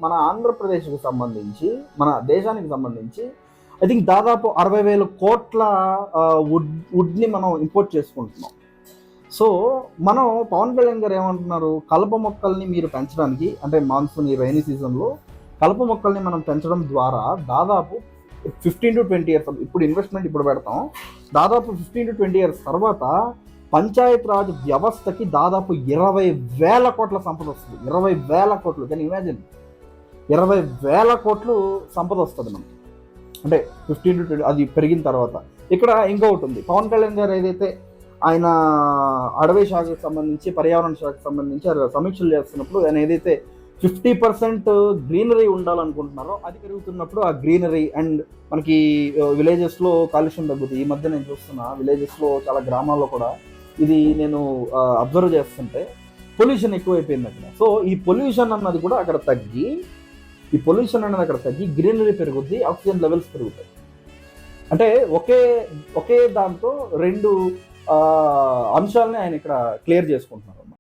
మన ఆంధ్రప్రదేశ్కి సంబంధించి, మన దేశానికి సంబంధించి ఐ థింక్ దాదాపు 60,000 కోట్ల వుడ్ని మనం ఇంపోర్ట్ చేసుకుంటున్నాం. సో మనం పవన్ కళ్యాణ్ గారు ఏమంటున్నారు, కలప మొక్కల్ని మీరు పెంచడానికి, అంటే మాన్సూన్ ఈ రైనీ సీజన్లో కలప మొక్కల్ని మనం పెంచడం ద్వారా దాదాపు 15 to 20 ఇయర్స్, ఇప్పుడు ఇన్వెస్ట్మెంట్ ఇప్పుడు పెడతాం, దాదాపు 15 to 20 ఇయర్స్ తర్వాత పంచాయత్ రాజ్ వ్యవస్థకి దాదాపు 20,000 కోట్ల సంపద వస్తుంది. 20,000 కోట్లు, కానీ ఇమాజిన్ 20,000 కోట్లు సంపద వస్తుంది మనకి, అంటే 15 to 20 అది పెరిగిన తర్వాత. ఇక్కడ ఇంకొకటి ఉంది, పవన్ కళ్యాణ్ గారు ఏదైతే ఆయన అడవి శాఖకు సంబంధించి, పర్యావరణ శాఖకు సంబంధించి సమీక్షలు చేస్తున్నప్పుడు ఆయన ఏదైతే 50% గ్రీనరీ ఉండాలనుకుంటున్నారో అది పెరుగుతున్నప్పుడు ఆ గ్రీనరీ అండ్ మనకి విలేజెస్లో కాలుష్యం తగ్గుతుంది. ఈ మధ్య నేను చూస్తున్నా విలేజెస్లో చాలా గ్రామాల్లో కూడా ఇది నేను అబ్జర్వ్ చేస్తుంటే పొల్యూషన్ ఎక్కువైపోయింది అక్కడ. సో ఈ పొల్యూషన్ అన్నది కూడా అక్కడ తగ్గి, గ్రీనరీ పెరుగుద్ది, ఆక్సిజన్ లెవెల్స్ పెరుగుతాయి. అంటే ఒకే దాంతో రెండు అంశాలని ఆయన ఇక్కడ క్లియర్ చేసుకుంటున్నారు.